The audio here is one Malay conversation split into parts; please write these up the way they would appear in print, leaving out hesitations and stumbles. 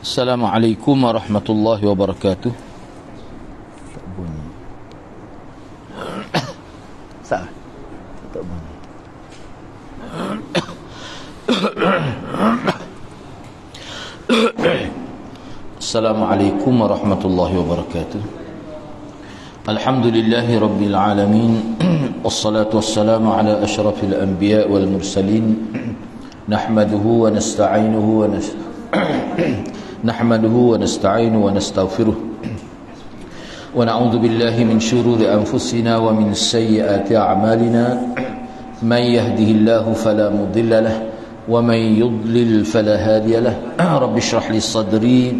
Assalamualaikum warahmatullahi wabarakatuh. Tak bunyi. Sah. Tak bunyi. Assalamualaikum warahmatullahi wabarakatuh. Alhamdulillahi rabbil alamin. Wassalatu wassalamu ala asyrafil anbiya wal mursalin. Nahmaduhu wa nasta'inuhu wa نحمده ونستعينه ونستغفره ونعوذ بالله من شرور أنفسنا ومن سيئات أعمالنا من يهده الله فلا مضل له ومن يضلل فلا هادي له رب اشرح لي صدري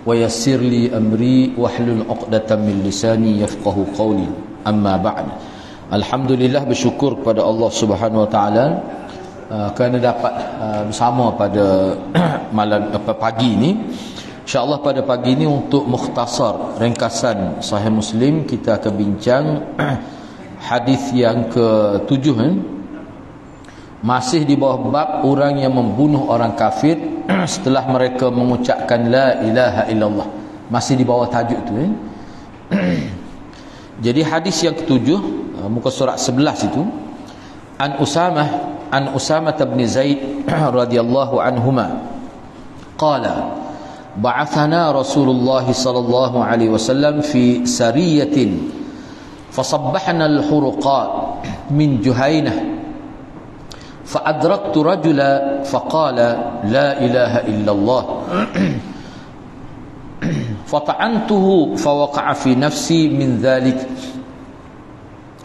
ويسر لي أمري واحلل عقدة من لساني يفقه قولي أما بعد. Alhamdulillah, bersyukur kepada Allah Subhanahu wa taala kerana dapat bersama pada pagi ini. InsyaAllah pada pagi ini untuk mukhtasar ringkasan Sahih Muslim, kita akan bincang hadis yang ke-7 masih di bawah bab orang yang membunuh orang kafir setelah mereka mengucapkan la ilaha illallah. Masih di bawah tajuk tu Jadi hadis yang ke-7 muka surat 11 itu, An Usamah bin Zaid radhiyallahu anhuma qala ba'athana Rasulullah sallallahu alaihi wasallam fi sariyatin fasabbahna al-huruqat min Juhaynah فأدركت رجلا فقال لا إله إلا الله فطعنته فوقع في نفسي من ذلك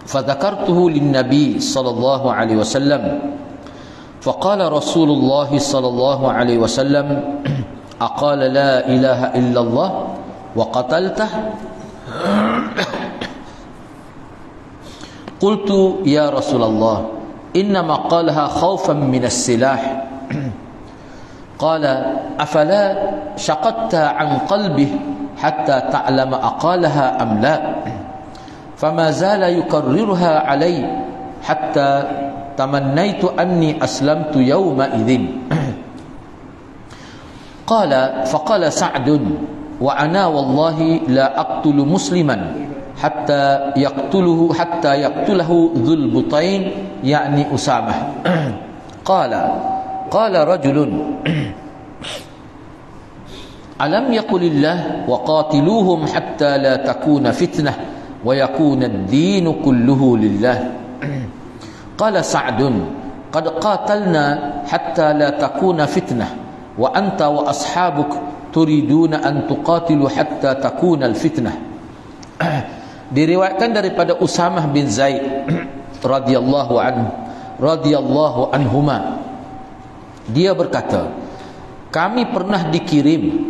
فذكرته للنبي صلى الله عليه وسلم فقال رسول الله صلى الله عليه وسلم أقال لا إله إلا الله وقتلته قلت يا رسول الله إنما قالها خوفا من السلاح قال أفلا شقدت عن قلبه حتى تعلم أقالها أم لا فما زال يكررها علي حتى تمنيت أني أسلمت يومئذ فقال سعد وأنا والله لا أقتل مسلما حتى يقتله ذو البطين يعني أسامة قال رجل ألم يقل الله وقاتلوهم حتى لا تكون فتنة ويكون الدين كله لله قال سعد قد قاتلنا حتى لا تكون فتنة وأنت وأصحابك تريدون أن تقاتلوا حتى تكون الفتنة. Diriwayatkan daripada Usamah bin Zaid radhiyallahu anhuma, dia berkata, kami pernah dikirim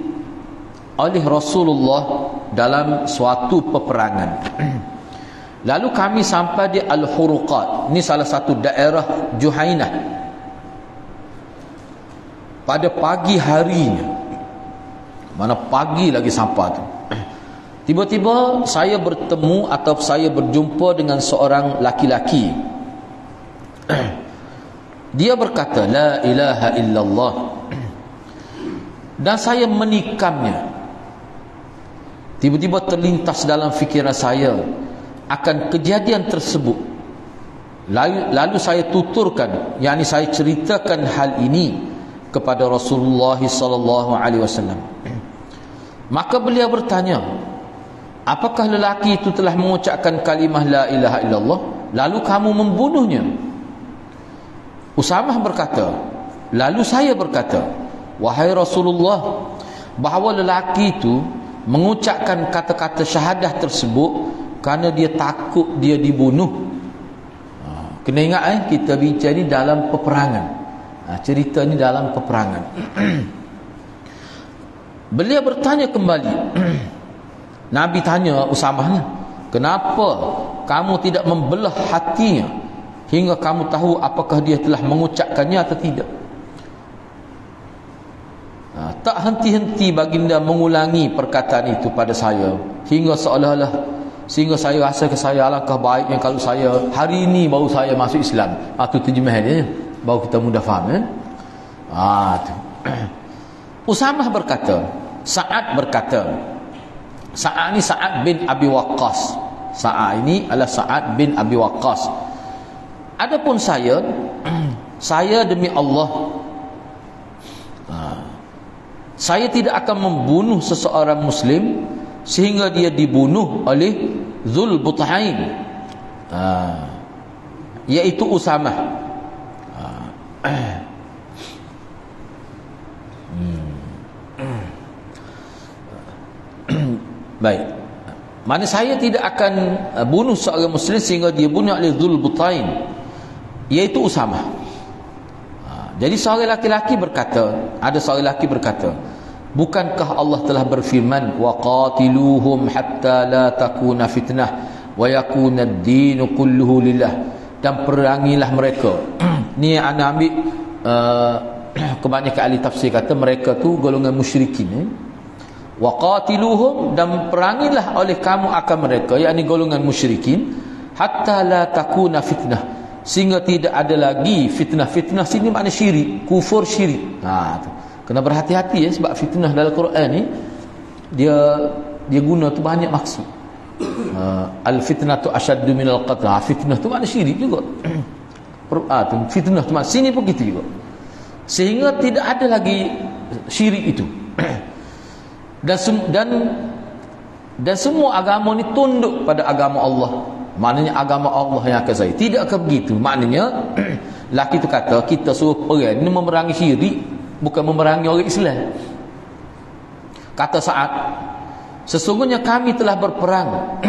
oleh Rasulullah dalam suatu peperangan. Lalu kami sampai di Al-Huruqat. Ini salah satu daerah Juhaynah. Pada pagi harinya, mana pagi lagi sampai tu, tiba-tiba saya bertemu atau saya berjumpa dengan seorang laki-laki. Dia berkata la ilaha illallah, dan saya menikamnya. Tiba-tiba terlintas dalam fikiran saya akan kejadian tersebut. Lalu saya tuturkan, yakni saya ceritakan hal ini kepada Rasulullah sallallahu alaihi wasallam. Maka beliau bertanya, apakah lelaki itu telah mengucapkan kalimah la ilaha illallah lalu kamu membunuhnya? Usamah berkata, lalu saya berkata, wahai Rasulullah, bahawa lelaki itu mengucapkan kata-kata syahadah tersebut kerana dia takut dia dibunuh. Kena ingat kita bincang ni dalam peperangan. Cerita ni dalam peperangan. Beliau bertanya kembali. Nabi tanya Usamah ni, kenapa kamu tidak membelah hatinya hingga kamu tahu apakah dia telah mengucapkannya atau tidak? Tak henti-henti baginda mengulangi perkataan itu pada saya hingga seolah-olah, sehingga saya rasa ke saya alangkah baiknya kalau saya hari ini baru saya masuk Islam. Itu terjemah dia, baru kita mudah faham tu. Usamah berkata, Sa'ad berkata, Sa'ad ni Sa'ad bin Abi Waqqas. Sa'ad ini adalah Sa'ad bin Abi Waqqas. Adapun saya demi Allah, saya tidak akan membunuh seseorang Muslim sehingga dia dibunuh oleh Dzul Buthain, iaitu Usamah. Baik. Mana saya tidak akan bunuh seorang Muslim sehingga dia bunuh oleh Dzul Buthain, iaitu Usamah. Jadi seorang laki-laki berkata, ada seorang lelaki berkata, bukankah Allah telah berfirman, wa qatiluhum hatta la takuna fitnah wa yakuna ad-din kulluhu lillah, dan perangilah mereka. Ni ana ambil kebanyakan ahli tafsir kata mereka tu golongan musyrikin. Wa qatiluhum, dan perangilah oleh kamu akan mereka, yakni golongan musyrikin, hatta la takuna fitnah, sehingga tidak ada lagi fitnah. Fitnah sini makna syirik, kufur syirik. Tu kena berhati-hati ya, sebab fitnah dalam Quran ni dia guna tu banyak maksud. Al fitnatu asyaddu minal qatl. Fitnah tu makna syirik juga. Fitnah tu makna sini pun gitu juga, sehingga tidak ada lagi syirik itu. Dan semua agama ni tunduk pada agama Allah. Maknanya agama Allah yang akan saya. Tidak akan begitu. Maknanya laki tu kata kita suruh perang ni memerangi syirik, bukan memerangi orang Islam. Kata Sa'ad, sesungguhnya kami telah berperang.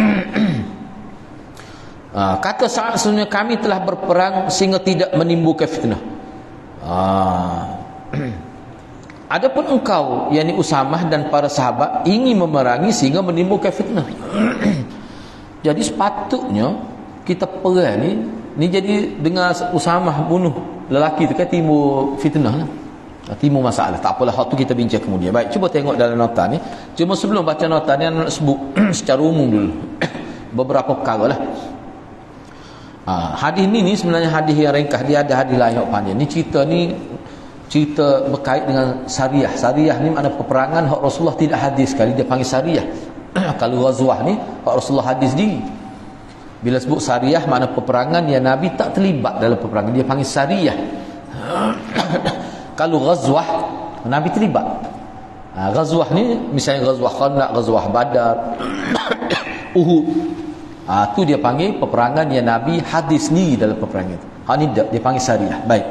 Kata Sa'ad, sesungguhnya kami telah berperang sehingga tidak menimbulkan fitnah. Adapun engkau, yakni Usamah dan para sahabat, ingin memerangi sehingga menimbulkan fitnah. Jadi sepatutnya kita perang ni jadi dengan Usamah bunuh lelaki tu kan timbul fitnah lah, timbul masalah. Tak apalah, hak tu kita bincang kemudian. Baik, cuba tengok dalam nota ni. Cuma sebelum baca nota ni, nak sebut secara umum dulu beberapa perkara lah. Hadis ni sebenarnya hadis yang ringkas. Dia ada hadis lain yang panjang. Ni cerita berkait dengan Sariyah. Sariyah ni makna peperangan hak Rasulullah tidak hadis sekali, dia panggil Sariyah. Kalau ghazwah ni hak Rasulullah hadis diri. Bila sebut Sariyah makna peperangan yang Nabi tak terlibat dalam peperangan, dia panggil Sariyah. Kalau ghazwah Nabi terlibat. Ghazwah ni misalnya ghazwah Khandaq, ghazwah Badar, Uhud. Tu dia panggil peperangan yang Nabi hadis ni dalam peperangan itu. Ni dia panggil Sariyah. Baik.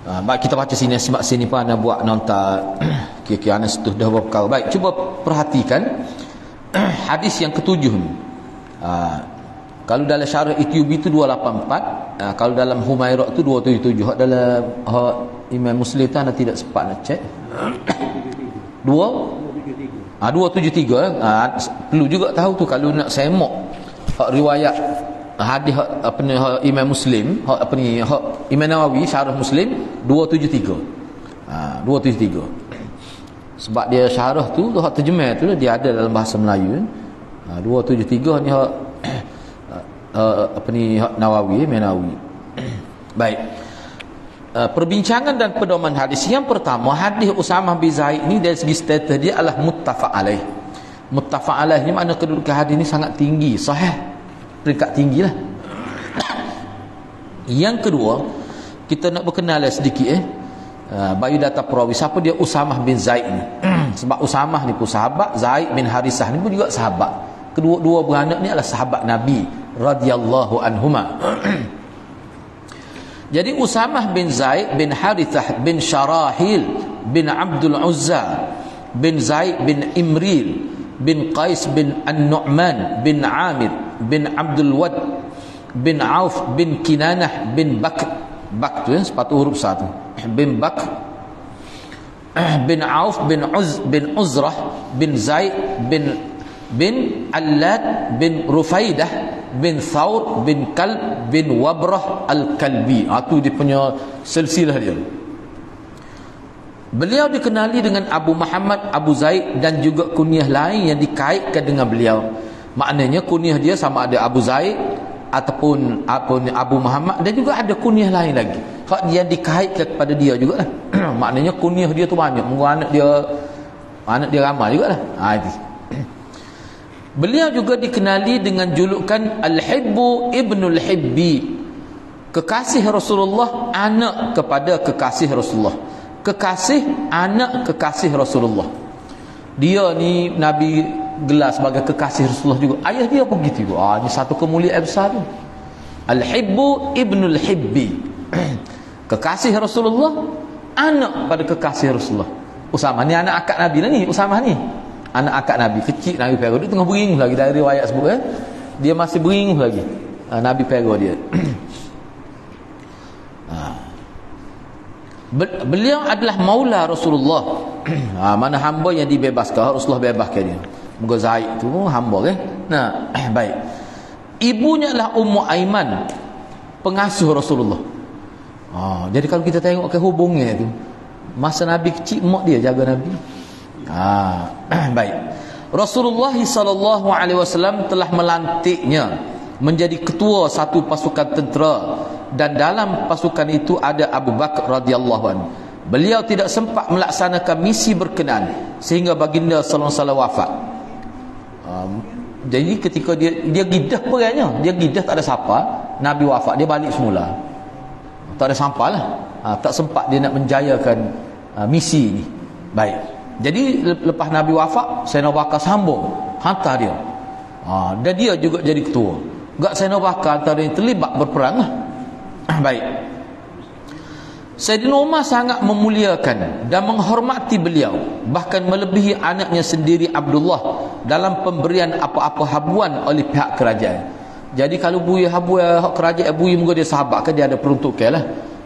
Baik, kita baca sini, sebab sini pun anda buat nota kira-kira anda setuh dah berperkara. Baik, cuba perhatikan hadis yang ketujuh ni. Kalau dalam syarah Ityubi tu 284, kalau dalam Humairah tu 277. Hak dalam Imam Muslim tu anda tidak sempat nak cek. 273. Perlu juga tahu tu kalau nak semak hak riwayat hadis apa ni Imam Muslim, hak Imam Nawawi syarah Muslim 273. 273. Sebab dia syarah tu hak terjemah tu dia ada dalam bahasa Melayu. 273 ni hak hak Nawawi, Imam Nawawi. Baik. Perbincangan dan pedoman hadis. Yang pertama, hadis Usamah bin Zaid ni dari segi status dia adalah muttafaq alaih. Muttafaq alaih ni makna kedudukan hadis ni sangat tinggi, sahih, peringkat tinggi lah. Yang kedua, kita nak berkenalan sedikit biodata perawi. Siapa dia Usamah bin Zaid ni? Sebab Usamah ni pun sahabat, Zaid bin Harisah ni pun juga sahabat. Kedua-dua beranak ni adalah sahabat Nabi radhiyallahu anhuma. Jadi Usamah bin Zaid bin Harithah bin Syarahil bin Abdul Uzza bin Zaid bin Imril bin Qais bin An-Nu'man bin Amir bin Abdul Wad bin Auf bin Kinanah bin Bakr. Bakr tu sepatu huruf satu. Bin Bakr bin Auf bin Uzrah bin Zaid bin Allad bin Rufaidah bin Thawr bin Kalb bin Wabrah Al-Kalbi. Itu dia punya silsilah dia. Beliau dikenali dengan Abu Muhammad, Abu Zaid, dan juga kunyah lain yang dikaitkan dengan beliau. Maknanya kunyah dia sama ada Abu Zaid ataupun Abu Muhammad, dan juga ada kunyah lain lagi yang dikaitkan kepada dia juga lah. maknanya kunyah dia tu banyak, anak dia ramai jugalah. Itu. Beliau juga dikenali dengan julukan Al-Hibbu Ibnul Hibbi, kekasih Rasulullah, anak kepada kekasih Rasulullah, kekasih anak kekasih Rasulullah. Dia ni Nabi gelar sebagai kekasih Rasulullah juga. Ayah dia pun begitu juga. Ini satu kemuliaan besar tu. Al-Hibbu Ibnul Hibbi, kekasih Rasulullah, anak pada kekasih Rasulullah. Usamah ni anak akak Nabi lah ni. Usamah ni anak akak Nabi, kecil Nabi Pero. Dia tengah beringuh lagi dari riwayat sebut dia masih beringuh lagi. Nabi Pero dia. Beliau adalah maula Rasulullah. Mana hamba yang dibebaskan, Rasulullah bebaskan dia. Moga Zaid tu hamba kan. Baik. Ibunya adalah Ummu Aiman, pengasuh Rasulullah. Jadi kalau kita tengok ke hubungnya tu, masa Nabi kecil mak dia jaga Nabi. Baik. Rasulullah sallallahu alaihi wasallam telah melantiknya menjadi ketua satu pasukan tentera, dan dalam pasukan itu ada Abu Bakar radhiyallahu anhu. Beliau tidak sempat melaksanakan misi berkenaan sehingga baginda sallallahu alaihi wasallam wafat. Jadi ketika dia gidah perangnya, dia gidah tak ada siapa, Nabi wafat, dia balik semula. Tak ada sampalah. Tak sempat dia nak menjayakan misi ni. Baik. Jadi lepas Nabi wafat, Sayyidina Abu Bakar sambung hantar dia. Dan dia juga jadi ketua. Gak Sayyidina Abu Bakar antara yang terlibat berperang lah. Baik. Sayyidina Umar sangat memuliakan dan menghormati beliau, bahkan melebihi anaknya sendiri Abdullah dalam pemberian apa-apa habuan oleh pihak kerajaan. Jadi kalau bui habuan kerajaan bui, moga dia sahabat kan, dia ada peruntukan lah.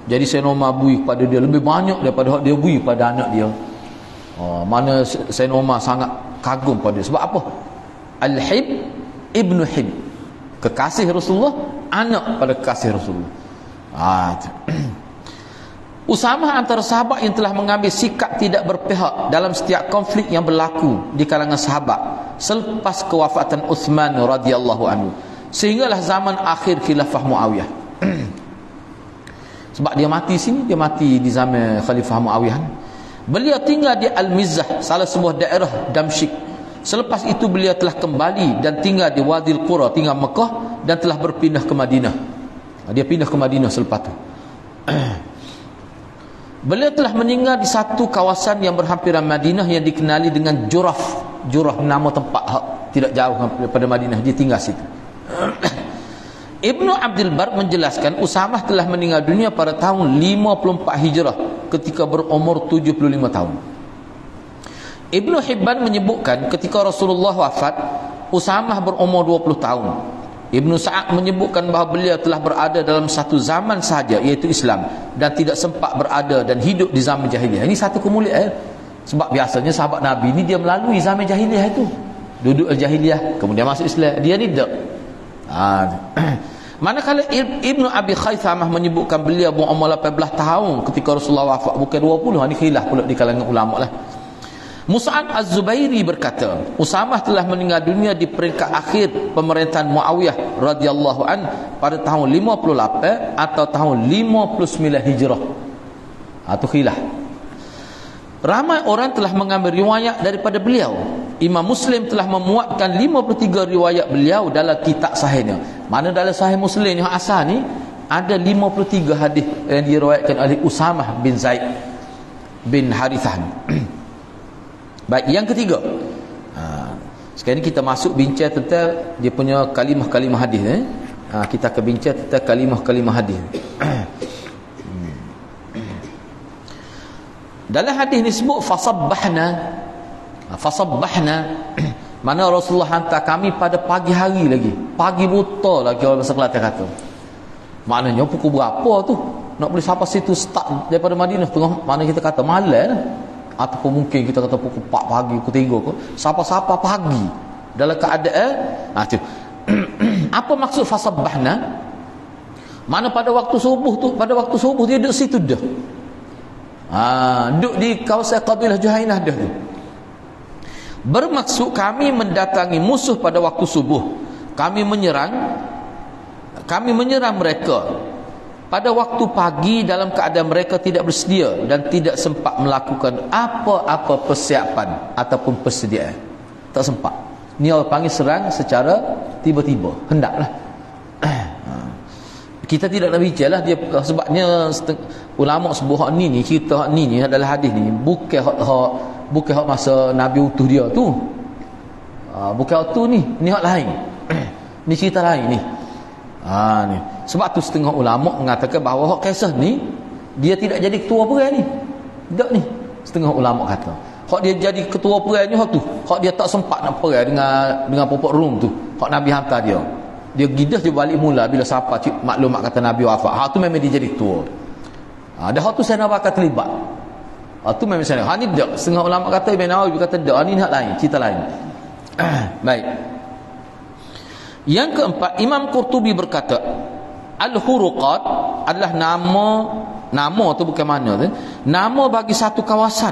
Jadi Sayyidina Umar bui kepada dia lebih banyak daripada dia bui pada anak dia. Mana Sayyidina Umar sangat kagum pada dia. Sebab apa? Al-Hib Ibnu Hib, kekasih Rasulullah, anak pada kekasih Rasulullah. Usamah antara sahabat yang telah mengambil sikap tidak berpihak dalam setiap konflik yang berlaku di kalangan sahabat selepas kewafatan Uthman radhiyallahu anhu, sehinggalah zaman akhir khilafah Muawiyah. Sebab dia mati sini, dia mati di zaman Khalifah Muawiyah. Beliau tinggal di Al-Mizzah, salah sebuah daerah Damsyik. Selepas itu beliau telah kembali dan tinggal di Wadil Qura, tinggal Mekah, dan telah berpindah ke Madinah. Dia pindah ke Madinah selepas itu. Beliau telah meninggal di satu kawasan yang berhampiran Madinah yang dikenali dengan Juraf. Juraf nama tempat tidak jauh daripada Madinah, dia tinggal situ. Ibnu Abdul Bar menjelaskan Usamah telah meninggal dunia pada tahun 54 Hijrah ketika berumur 75 tahun. Ibnu Hibban menyebutkan ketika Rasulullah wafat, Usamah berumur 20 tahun. Ibnu Sa'ad menyebutkan bahawa beliau telah berada dalam satu zaman sahaja, iaitu Islam, dan tidak sempat berada dan hidup di zaman jahiliah. Ini satu kemuliaan. Sebab biasanya sahabat Nabi ni dia melalui zaman jahiliah itu. Duduk jahiliah, kemudian masuk Islam. Dia ni tak. Manakala Ibnu Abi Khaythamah menyebutkan beliau berumur 18 tahun ketika Rasulullah wafat, bukan 20. Ini khilaf pula di kalangan ulama lah. Mus'ab Az-Zubairi berkata, Usamah telah meninggal dunia di peringkat akhir pemerintahan Muawiyah radhiyallahu an pada tahun 58 atau tahun 59 Hijrah. Itu khilaf. Ramai orang telah mengambil riwayat daripada beliau. Imam Muslim telah memuatkan 53 riwayat beliau dalam kitab sahihnya. Mana dalam sahih Muslim yang asal ni ada 53 hadis yang diriwayatkan oleh Usamah bin Zaid bin Harithah. Baik, yang ketiga. Sekarang ni kita masuk bincang tentang dia punya kalimah-kalimah hadis. Kita akan bincang tentang kalimah-kalimah hadis. Dalam hadis ni sebut fasabbahna. Mana Rasulullah hantar kami pada pagi hari lagi. Pagi buta lagi, orang bahasa Kelantan kata. Maknanya pukul berapa tu nak boleh sampai situ, start daripada Madinah tengah, mana kita kata malam lah. Ataupun mungkin kita kata pukul 4 pagi, pukul 3 ke, siapa-siapa pagi dalam keadaan apa maksud fasabbahna? Mana pada waktu subuh tu, pada waktu subuh dia duduk situ dah. Duduk di kawasan kabilah Juhainah dah tu. Bermaksud kami mendatangi musuh pada waktu subuh. Kami menyerang mereka pada waktu pagi dalam keadaan mereka tidak bersedia dan tidak sempat melakukan apa-apa persiapan ataupun persediaan. Tak sempat. Ni orang panggil serang secara tiba-tiba, hendaklah. Kita tidak nak bincanglah dia, sebabnya ulama sebut hak ni cerita hak ni adalah hadis ni bukan hak masa Nabi utuh dia tu. Bukan hak tu ni hak lain. Ni cerita lain ni. Ni. Sebab tu setengah ulama mengatakan bahawa hak kisah ni dia tidak jadi ketua perang ni. Tak ni. Setengah ulama kata hak dia jadi ketua perang ni hak tu. Hak dia tak sempat nak perang dengan popok Rom tu. Hak Nabi hantar dia. Dia gidah je balik mula bila siapa maklumat kata Nabi wafat. Hak tu memang dia jadi ketua. Dah hak tu saya nak bakal terlibat. Hak tu memang saya. Hak ni tak. Setengah ulama kata Ibn Nawawi kata tak. Ni hak lain, cerita lain. Baik. Yang keempat, Imam Qurtubi berkata, Al-Huruqat adalah nama tu bukan mana tu, nama bagi satu kawasan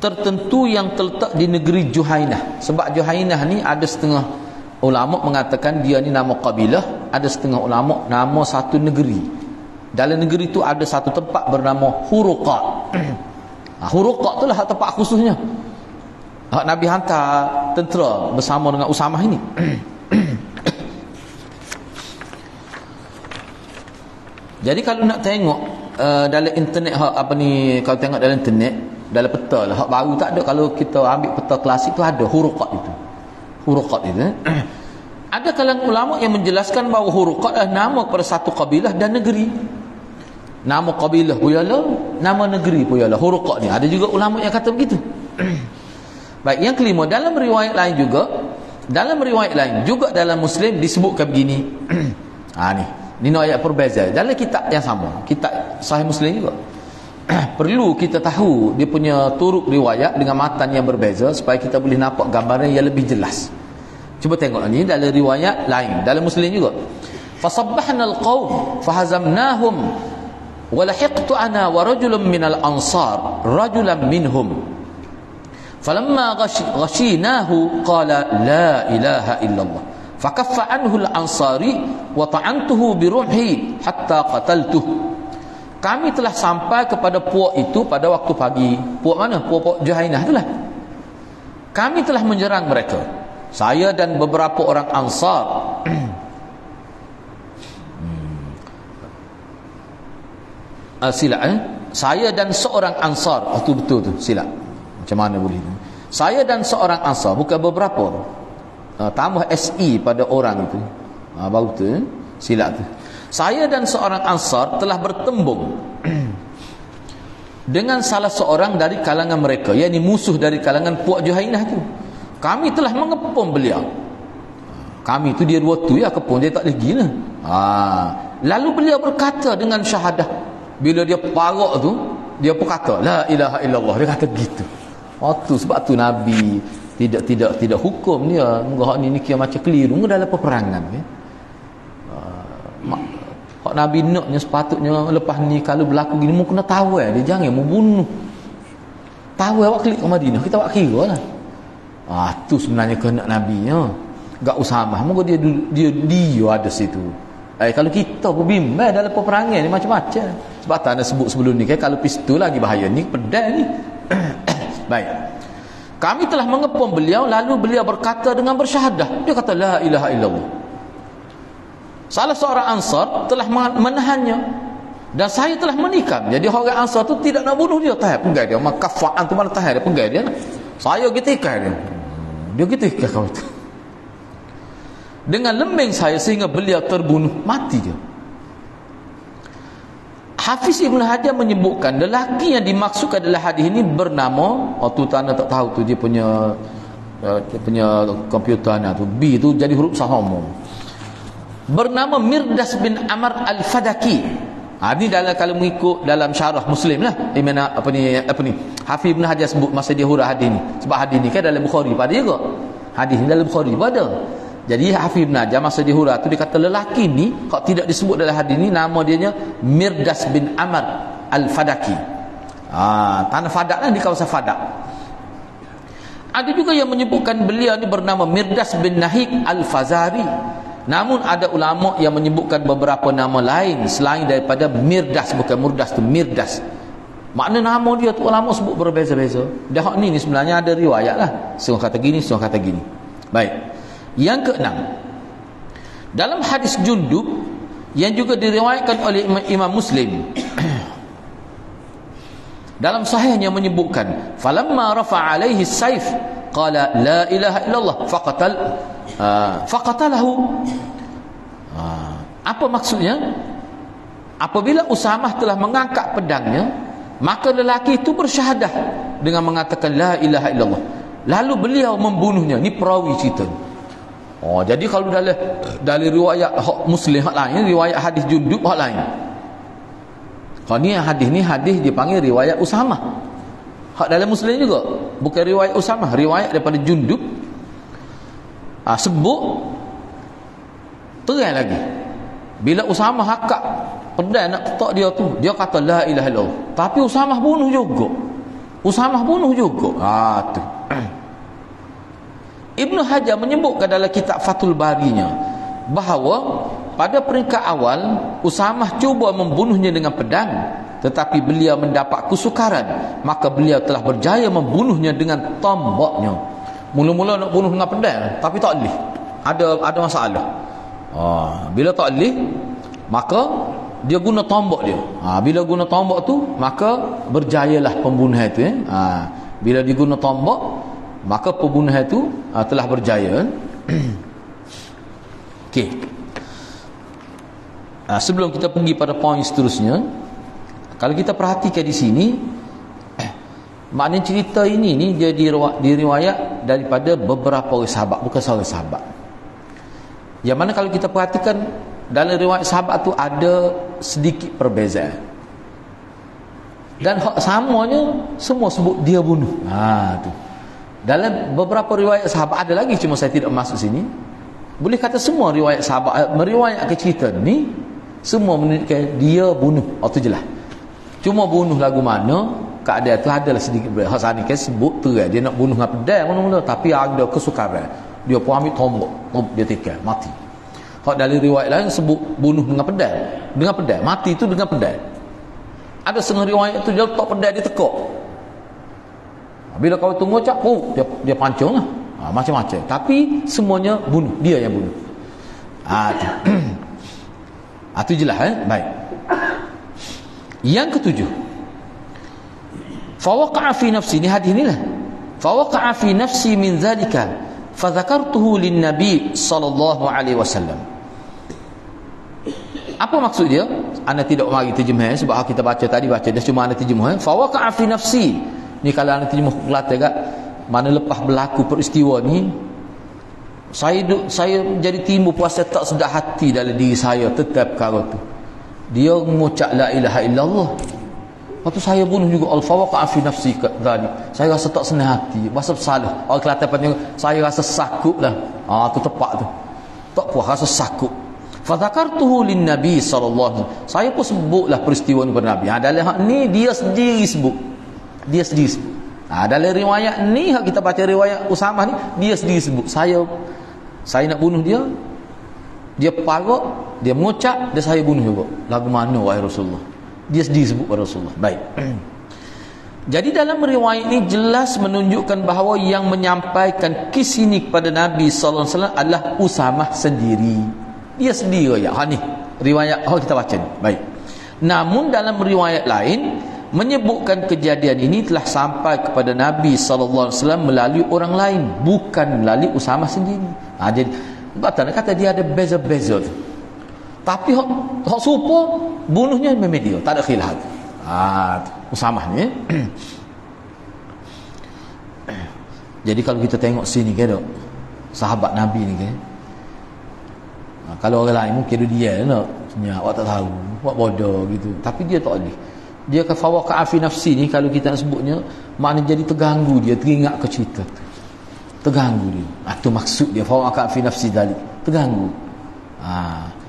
tertentu yang terletak di negeri Juhainah. Sebab Juhainah ni ada setengah ulama mengatakan dia ni nama kabilah, ada setengah ulama nama satu negeri. Dalam negeri tu ada satu tempat bernama Huruqat. Huruqat tu lah tempat khususnya Nabi hantar tentera bersama dengan Usamah ini. Jadi kalau nak tengok dalam internet kalau tengok dalam internet, dalam peta lah, hak baru tak ada. Kalau kita ambil peta klasik tu ada Huruqat itu. Ada kalangan ulama yang menjelaskan bahawa Huruqat adalah nama kepada satu kabilah dan negeri. Nama kabilah pun ialah, nama negeri pun ialah Huruqat ni. Ada juga ulama yang kata begitu. Baik, yang kelima, dalam riwayat lain juga dalam Muslim disebutkan begini. Ni ayat perbezaan dalam kitab yang sama, kitab Sahih Muslim juga. Perlu kita tahu dia punya turuk riwayat dengan matan yang berbeza supaya kita boleh nampak gambaran yang lebih jelas. Cuba tengok ni dalam riwayat lain dalam Muslim juga. Fasabbahna alqaum fahazamnahum wa lahiqtu ana wa rajulun minal ansar rajulan minhum falamma ghashinahu qala la ilaha illallah fakaffa anhu al-ansari wa ta'antuhu birumhi hatta qataltuh. Kami telah sampai kepada puak itu pada waktu pagi. Puak mana? Puak Juhainah itulah. Kami telah menyerang mereka, saya dan beberapa orang Ansar. Saya dan seorang Ansar. Itu betul tu, silap. Macam mana boleh? Saya dan seorang Ansar, bukan beberapa. Tambah SE pada orang itu. Baru tu, silap tu. Saya dan seorang Ansar telah bertembung dengan salah seorang dari kalangan mereka, yakni musuh dari kalangan puak Juhainah tu. Kami telah mengepung beliau. Kami tu dia dua tu ya, kepung dia tak boleh gila. Lalu beliau berkata dengan syahadah. Bila dia parak tu, dia pun kata la ilaha illallah. Dia kata gitu. Sebab tu Nabi tidak hukum dia. Moga hak ni kira macam keliru dalam peperangan ya. Hak Nabi naknya sepatutnya lepas ni kalau berlaku gini mu kena tahu dia jangan mu bunuh. Tahu awak klik ke Madinah, kita awak kira lah. Tu sebenarnya kehendak Nabinya. Gak Usamah, moga dia ada situ. Kalau kita pun bimbang dalam peperangan ni macam-macam. Sebab tak ada sebut sebelum ni kalau pistol lagi bahaya ni, pedang ni. Baik. Kami telah mengepung beliau, lalu beliau berkata dengan bersyahadah. Dia kata la ilaha illallah. Salah seorang Ansar telah menahannya dan saya telah menikam. Jadi orang Ansar tu tidak nak bunuh dia, tahan penggai dia. Maka kafaan tu mana tahan dia, penggai dia. Saya gitikai dia. Dia gitikai kau tu. Dengan lembing saya sehingga beliau terbunuh, mati dia. Hafiz Ibn Hajar menyebutkan lelaki yang dimaksud adalah hadis ini bernama, tu tanah tak tahu tu dia punya komputer tu B tu jadi huruf saham. Bernama Mirdas bin Amr al-Fadaki. Ini dalam kalau mengikut dalam syarah Muslim lah. Apa ni? Hafiz Ibn Hajar sebut masa dia hurah hadis ni. Sebab hadis ni kan dalam Bukhari pada juga. Hadis ni dalam Bukhari pada. Jadi Hafiz Ibn Hajar masa dia hurah tu dia kata lelaki ni kalau tidak disebut dalam hadis ni nama dia Mirdas bin Amr al-Fadaki. Tanah Fadak lah, di kawasan Fadak. Ada juga yang menyebutkan beliau ni bernama Mirdas bin Nahik al-Fazari. Namun ada ulama yang menyebutkan beberapa nama lain selain daripada Mirdas, bukan Murdas tu, Mirdas. Makna nama dia tu ulama sebut berbeza-beza. Dah ni sebenarnya ada riwayat lah. Setengah kata gini, setengah kata gini. Baik. Yang keenam, dalam hadis Jundub yang juga diriwayatkan oleh Imam Muslim, dalam sahihnya menyebutkan, falamma rafa'a alaihi saif qala la ilaha illallah faqatalahu. Apa maksudnya? Apabila Usamah telah mengangkat pedangnya, maka lelaki itu bersyahadah dengan mengatakan la ilaha illallah, lalu beliau membunuhnya. Ni perawi cerita. Jadi kalau dalam riwayat Muslim hak lain, riwayat hadis Jundub hak lain. Kalau ni hadis dipanggil riwayat Usamah. Hak dalam Muslim juga bukan riwayat Usamah, riwayat daripada Jundub. Sebut terang lagi, bila Usamah hakak pedang nak ketak dia tu, dia kata la ilaha illallah, tapi Usamah bunuh juga. Tu Ibnu Hajar menyebutkan dalam kitab Fathul Barinya bahawa pada peringkat awal Usamah cuba membunuhnya dengan pedang, tetapi beliau mendapat kesukaran, maka beliau telah berjaya membunuhnya dengan tombaknya. Mula-mula nak bunuh dengan pedang, tapi tak boleh. Ada masalah. Bila tak boleh, maka dia guna tombak dia. Bila guna tombak tu, maka berjayalah pembunuhan itu. Bila diguna tombak, maka pembunuhan itu telah berjaya. Okey. Sebelum kita pergi pada poin seterusnya, kalau kita perhatikan di sini, maknanya cerita ini ni dia diriwayat daripada beberapa orang sahabat, bukan seorang sahabat. Yang mana kalau kita perhatikan dalam riwayat sahabat tu ada sedikit perbezaan. Dan hak samanya semua sebut dia bunuh. Tu. Dalam beberapa riwayat sahabat ada lagi, cuma saya tidak masuk sini. Boleh kata semua riwayat sahabat meriwayatkan cerita ni semua menunjukkan dia bunuh. Itu jelas. Cuma bunuh lagu mana, keadaan tu adalah sedikit berbeza. Hak sana kan sebut terang dia nak bunuh dengan pedang mula-mula, tapi ada kesukaran. Dia pun ambil tombak, dia tikar, mati. Hak dari riwayat lain sebut bunuh dengan pedang, mati tu dengan pedang. Ada setengah riwayat tu dia letak pedang, dia tekuk. Bila kau tunggu cak, dia pancung lah. Macam-macam. Tapi semuanya bunuh, dia yang bunuh. Itu jelas. Baik. Yang ketujuh, fawaqa'a fi nafsi, ni hadis ni lah. Fawaqa'a fi nafsi min zalika fadzakartuhu lin nabi sallallahu alaihi wasallam. Apa maksud dia? Ana tidak mari terjemah sebab kita baca dia cuma ana terjemah. Fawaqa'a fi nafsi. Ni kalau ana terjemah Kelantan kat mana lepas berlaku peristiwa ni, saya jadi timbul puasa tak sedap hati dalam diri saya tetap perkara tu. Dia mengucap la ilaha illallah, lepas tu saya bunuh juga. Al-fawaqa'a fi nafsi dzalik. Saya rasa tak senang hati, rasa bersalah. Orang Kelantan panggil saya rasa sakut lah. Aku tepat tu. Tak puas, rasa sakut. Fa dzakartuhu lin nabi sallallahu alaihi wasallam. Saya pun sebutlah peristiwa ni kepada Nabi. Dalam hak ni dia sendiri sebut. Dalam riwayat ni, hak kita baca riwayat Usamah ni, dia sendiri sebut, saya nak bunuh dia. Dia parok, dia mengucap, dan saya bunuh juga. Lagu mana wahai Rasulullah? Dia sendiri sebut pada Rasulullah. Baik. Jadi dalam riwayat ini jelas menunjukkan bahawa yang menyampaikan kisah ini kepada Nabi sallallahu alaihi wasallam adalah Usamah sendiri. Dia sendiri ya. Ni riwayat kita baca ni. Baik. Namun dalam riwayat lain menyebutkan kejadian ini telah sampai kepada Nabi sallallahu alaihi wasallam melalui orang lain, bukan melalui Usamah sendiri. Jadi nak kata dia ada beza-beza tu. Tapi hak serupa bunuhnya memang dia, tak ada khilaf. Usamah ni. Jadi kalau kita tengok sini kan, sahabat Nabi ni kan, kalau orang lain mungkin dia nak senyap, awak tak tahu, buat bodoh gitu. Tapi dia tak boleh. Dia fawaqa'a fi nafsi ni, kalau kita nak sebutnya, maknanya jadi terganggu dia, teringat ke cerita tu. Terganggu dia. Itu maksud dia fawaqa'a fi nafsi dalik. Terganggu.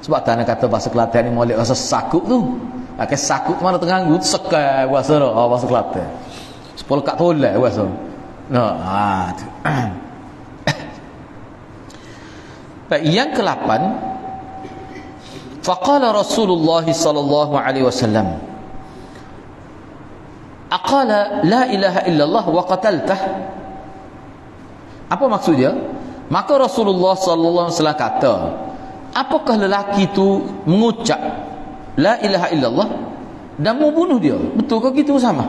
Sebab tak nak kata bahasa Kelantan ni molek rasa sakut tu. Sakut tu mana terganggu, sekai bahasa tu. Bahasa Kelantan. Sepuluh kat tolak bahasa. Baik, yang ke-8, faqala Rasulullah sallallahu alaihi wasallam, aqala la ilaha illallah wa qataltah. Apa maksud dia? Maka Rasulullah sallallahu alaihi wasallam kata, apakah lelaki itu mengucap la ilaha illallah dan mau bunuh dia? Betul ke gitu sama?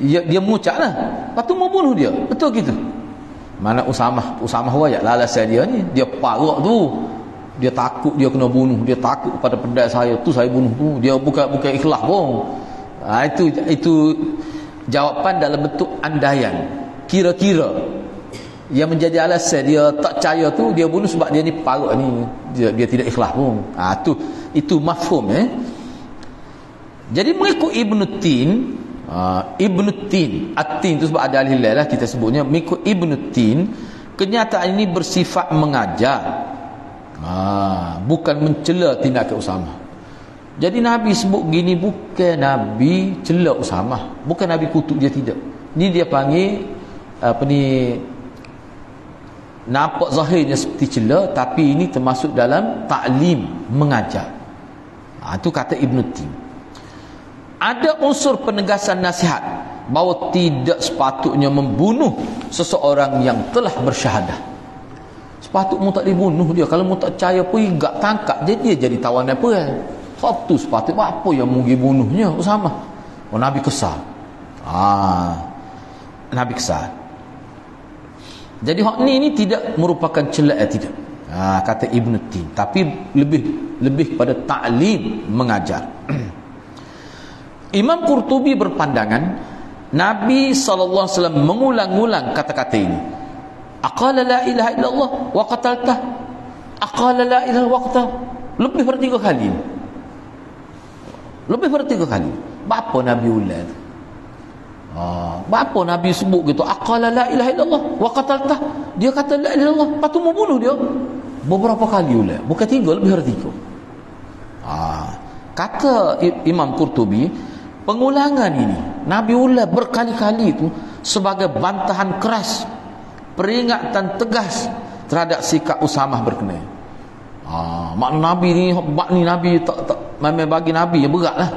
Dia mengucaplah, lepas tu mau bunuh dia. Betul gitu? Mana Usamah wayak alasan dia ni, dia parok tu. Dia takut dia kena bunuh, dia takut pada pedai saya tu saya bunuh tu. Dia bukan ikhlas pun. Itu jawapan dalam bentuk andaian. Kira-kira yang menjadi alasan dia tak percaya tu dia bunuh sebab dia ni parok ni, dia tidak ikhlas pun. Itu mafhum. Jadi mengikut Ibn Tin, At-Tin tu sebab ada alih lah kita sebutnya, mengikut Ibn Tin, kenyataan ini bersifat mengajar, bukan mencela tindakan Usamah. Jadi Nabi sebut gini bukan Nabi cela Usamah, bukan Nabi kutuk dia, tidak. Ni dia panggil nampak zahirnya seperti cela, tapi ini termasuk dalam ta'lim, mengajar. Itu kata Ibn Tin. Ada unsur penegasan nasihat bahawa tidak sepatutnya membunuh seseorang yang telah bersyahadah. Sepatutnya mu tak dibunuh dia. Kalau mu tak percaya pergi gak tangkap dia jadi tawanan perang. Satu sepatutnya apa yang mu pergi bunuhnya Usamah. Nabi kesal. Nabi kesal. Jadi hak ni tidak merupakan celah, tidak. Kata Ibn Tin, tapi lebih pada ta'lim, mengajar. Imam Qurtubi berpandangan Nabi SAW mengulang-ulang kata-kata ini. Aqala la ilaha illallah wa qataltah. Aqala la ilaha wa qataltah. Lebih dari 3 kali. Lebih dari 3 kali. Bapa Nabi ulang? Bapa Nabi sebut gitu, aqala la ilaha illallah wa qataltah. Dia kata la ilaha illallah, lepas tu mau bunuh dia. Beberapa kali ulang. Bukan 3, lebih dari 3. Kata Imam Qurtubi, pengulangan ini Nabi ulang berkali-kali itu sebagai bantahan keras, peringatan tegas terhadap sikap Usamah berkenaan. Makna Nabi ni, bab ni Nabi tak memang bagi Nabi ya beratlah.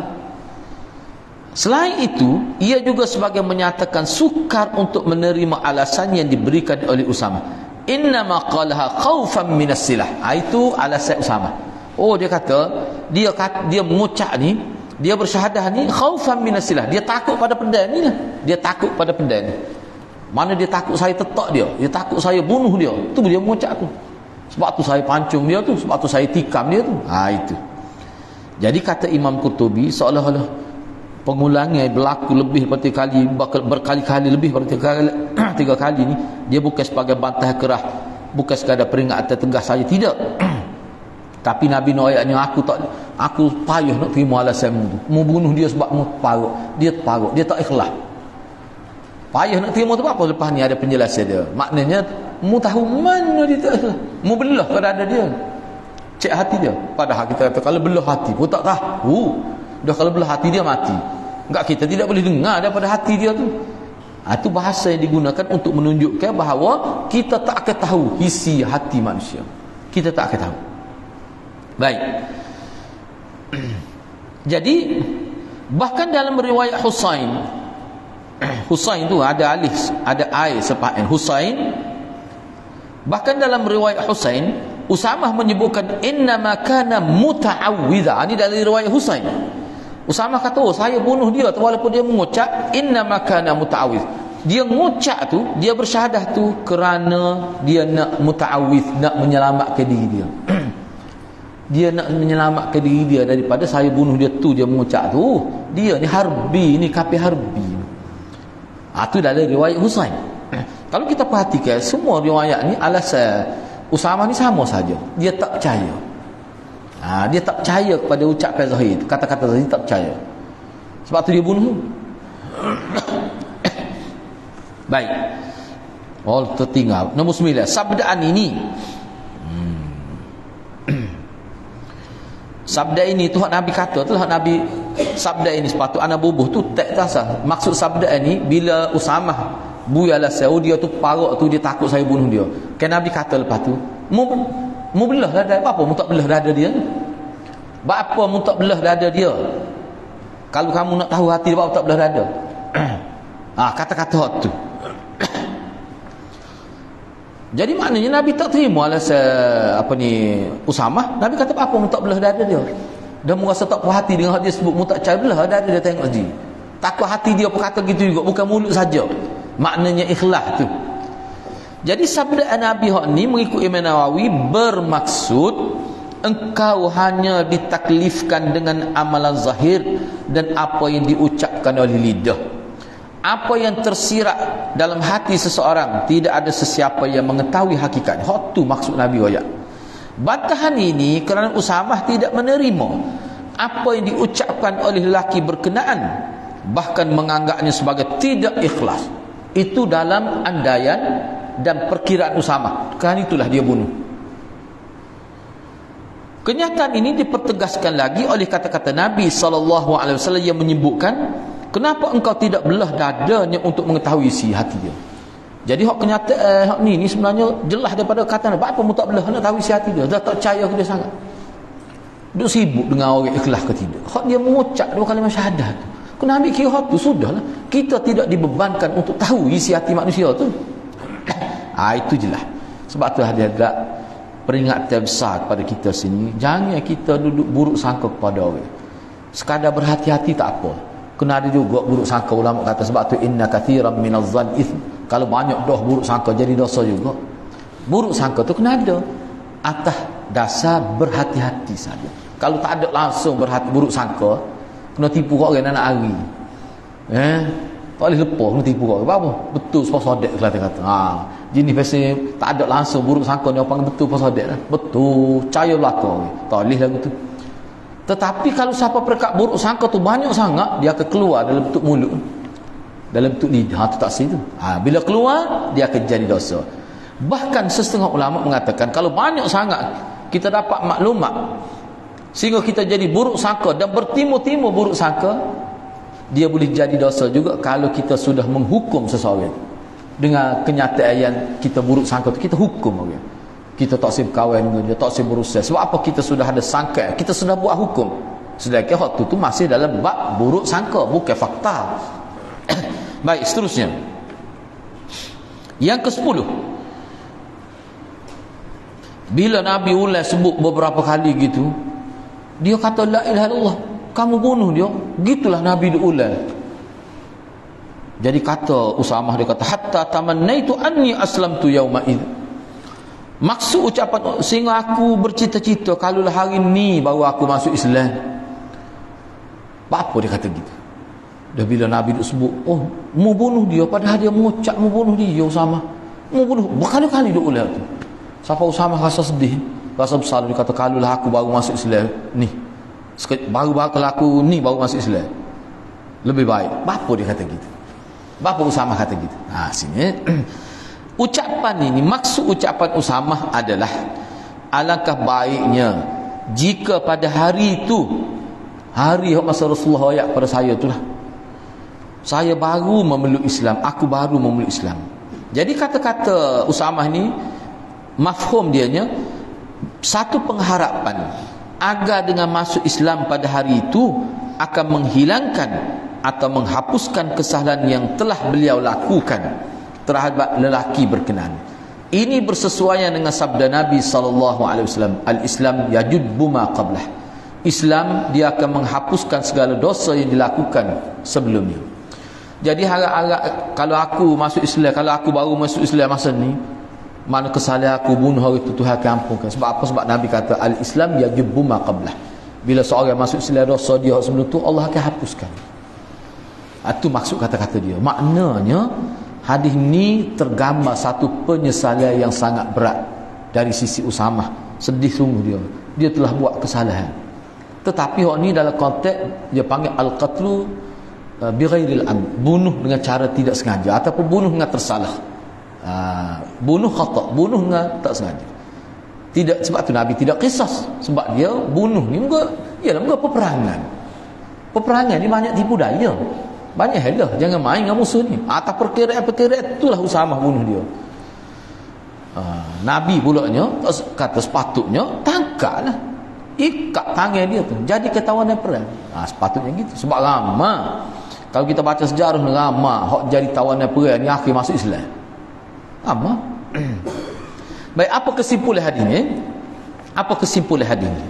Selain itu, ia juga sebagai menyatakan sukar untuk menerima alasan yang diberikan oleh Usamah. Innama qalaha khaufan minas silah. Itu alasan Usamah. Dia kata dia mengucap ni, dia bersyahadah ni khaufan minas silah. Dia takut pada pedang ni lah. Dia takut pada pedang ni. Mana dia takut saya tetak dia, dia takut saya bunuh dia. Tu dia mengucap tu. Sebab tu saya pancung dia tu, sebab tu saya tikam dia tu. Itu. Jadi kata Imam Qurtubi, seolah-olah pengulangan berlaku lebih daripada kali, berkali-kali lebih daripada 3 kali ni, dia bukan sebagai bantah keras, bukan sekadar peringatan tegas saja, tidak. Tapi Nabi nak ayat ni, aku payah nak terima alasanmu tu. Mu bunuh dia sebab mu parok. Dia tak ikhlas. Payah nak terima tu apa? Lepas ni ada penjelasan dia. Maknanya mu tahu mana dia tak ikhlas. Mu belah pada ada dia. Cek hati dia. Padahal kita kata kalau belah hati pun tak tahu. Dah kalau belah hati dia mati. Enggak, kita tidak boleh dengar daripada hati dia tu. Itu bahasa yang digunakan untuk menunjukkan bahawa kita tak akan tahu isi hati manusia. Kita tak akan tahu. Baik. Jadi bahkan dalam riwayat Husain tu ada alif, ada ai selepas Husain. Bahkan dalam riwayat Husain, Usamah menyebutkan innama kana muta'awwidha. Ini dari riwayat Husain. Usamah kata, saya bunuh dia walaupun dia mengucap innama kana muta'awwidh. Dia mengucap tu, dia bersyahadah tu kerana dia nak muta'awwidh, nak menyelamatkan diri dia. Dia nak menyelamatkan diri dia daripada saya bunuh dia tu, dia mengucap tu. Dia ni harbi, ni kafir harbi. Itu dari riwayat Husain. Kalau kita perhatikan semua riwayat ni, alasan Usamah ni sama saja. Dia tak percaya. Dia tak percaya kepada ucapan Zahid, kata-kata Zahid tak percaya. Sebab tu dia bunuh. Baik. Tertinggal. Nombor 9. Sabdaan ini. Sabda ini tu hak Nabi kata tu, hak Nabi sabda ini sepatut ana bubuh tu tak tasah. Maksud sabda ini bila Usamah buyalah dia tu parok tu, dia takut saya bunuh dia. Kan Nabi kata lepas tu, Mu belah dada. Apa mu tak belah dada dia? Apa mu tak belah dada dia? Kalau kamu nak tahu hati dia, apa tak belah dada? Kata-kata hak tu. Jadi maknanya Nabi tak terima alasan Usamah. Nabi kata apa mu tak belah dada dia? Dan mu rasa tak puas hati dengan hak dia sebut, mu tak cari belah dada dia tengok je. Takut hati dia berkata gitu juga, bukan mulut saja. Maknanya ikhlas tu. Jadi sabda Nabi hak ni mengikut Imam Nawawi bermaksud engkau hanya ditaklifkan dengan amalan zahir dan apa yang diucapkan oleh lidah. Apa yang tersirat dalam hati seseorang, tidak ada sesiapa yang mengetahui hakikat. Hak tu maksud Nabi ayat. Bantahan ini kerana Usamah tidak menerima apa yang diucapkan oleh lelaki berkenaan, bahkan menganggapnya sebagai tidak ikhlas. Itu dalam andaian dan perkiraan Usamah. Kerana itulah dia bunuh. Kenyataan ini dipertegaskan lagi oleh kata-kata Nabi SAW yang menyebutkan, kenapa engkau tidak belah dadanya untuk mengetahui isi hati dia. Jadi hak kenyataan hak ni sebenarnya jelas daripada kata Nabi. Apa mu tak belah nak tahu isi hati dia? Dah tak percaya ke dia sangat. Duk sibuk dengan orang ikhlas ke tidak. Hak dia mengucap dua kalimah syahadah tu. Kena ambil kira hak tu, sudahlah. Kita tidak dibebankan untuk tahu isi hati manusia tu. Itu jelas. Sebab tu dia agak peringatan besar kepada kita sini. Jangan kita duduk buruk sangka kepada orang. Sekadar berhati-hati tak apa. Kena ada juga buruk sangka. Ulama kata sebab tu inna kathiran minaz zan ithm. Kalau banyak dah buruk sangka jadi dosa juga. Buruk sangka tu kena ada atas dasar berhati-hati saja. Kalau tak ada langsung buruk sangka, kena tipu kau orang nak hari. Tak boleh lepas kena tipu kau. Apa? Betul pasodek kata. Jenis biasa tak ada langsung buruk sangka ni orang panggil betul pasodek lah. Betul, percaya belaka. Tak boleh lagu tu. Tetapi kalau siapa perkat buruk sangka tu banyak sangat, dia akan keluar dalam bentuk mulut, dalam bentuk lidah. Tu tak situ. Bila keluar, dia akan jadi dosa. Bahkan setengah ulama mengatakan kalau banyak sangat kita dapat maklumat sehingga kita jadi buruk sangka dan bertimur-timur buruk sangka, dia boleh jadi dosa juga kalau kita sudah menghukum seseorang dengan kenyataan yang kita buruk sangka tu. Kita hukum orang, kita tak sib kawan dengan dia, tak sib berusaha. Sebab apa? Kita sudah ada sangka, kita sudah buat hukum. Sedangkan hak tu masih dalam bab buruk sangka, bukan fakta. Baik, seterusnya yang ke-10, bila Nabi ulai sebut beberapa kali gitu, dia kata la ilaha illallah, kamu bunuh dia. Gitulah Nabi diulai. Jadi kata Usamah, dia kata hatta tamannaitu anni aslamtu yauma id. Maksud ucapan sehingga aku bercita-cita kalaulah hari ni baru aku masuk Islam. Apa dia kata gitu? Dah bila Nabi duk sebut, mu bunuh dia, padahal dia mengucap mu bunuh dia. Usamah mu bunuh berkali-kali duk ulai tu. Siapa Usamah rasa sedih, rasa besar. Dia kata kalaulah aku baru masuk Islam ni, baru kalau aku ni baru masuk Islam, lebih baik. Apa dia kata gitu? Bapa Usamah kata gitu. Sini ucapan ini, maksud ucapan Usamah adalah alangkah baiknya jika pada hari itu, hari masa Rasulullah ayat pada saya itulah, saya baru memeluk Islam, aku baru memeluk Islam. Jadi kata-kata Usamah ni mafhum dianya satu pengharapan agar dengan masuk Islam pada hari itu akan menghilangkan atau menghapuskan kesalahan yang telah beliau lakukan terhadap lelaki berkenaan. Ini bersesuaian dengan sabda Nabi SAW, al-Islam yajubbu ma qablah. Islam dia akan menghapuskan segala dosa yang dilakukan sebelumnya. Jadi harap-harap kalau aku masuk Islam, kalau aku baru masuk Islam masa ni, mana kesalahan aku bunuh hari itu Tuhan akan ampunkan. Sebab apa? Sebab Nabi kata al-Islam yajubbu ma qablah. Bila seorang masuk Islam, dosa dia sebelum tu Allah akan hapuskan. Itu maksud kata-kata dia. Maknanya hadis ni tergambar satu penyesalan yang sangat berat dari sisi Usamah. Sedih sungguh dia, dia telah buat kesalahan. Tetapi hak ni dalam konteks dia panggil al-qatlu bighairil amd, bunuh dengan cara tidak sengaja ataupun bunuh dengan tersalah. Bunuh khata', bunuh dengan tak sengaja. Tidak, sebab tu Nabi tidak qisas, sebab dia bunuh ni muka peperangan. Peperangan ni banyak tipu daya, banyak helah, jangan main dengan musuh ni. Atas perkiraan itulah Usamah bunuh dia. Nabi pulaknya kata sepatutnya tangkaplah, ikat tangan dia tu, jadi ketawanan perang. Sepatutnya gitu. Sebab ramai, kalau kita baca sejarah ni, ramai hok jadi tawanan perang ni akhir masuk Islam. Ramai. Baik, apa kesimpulan hadis ni? Apa kesimpulan hadis ni?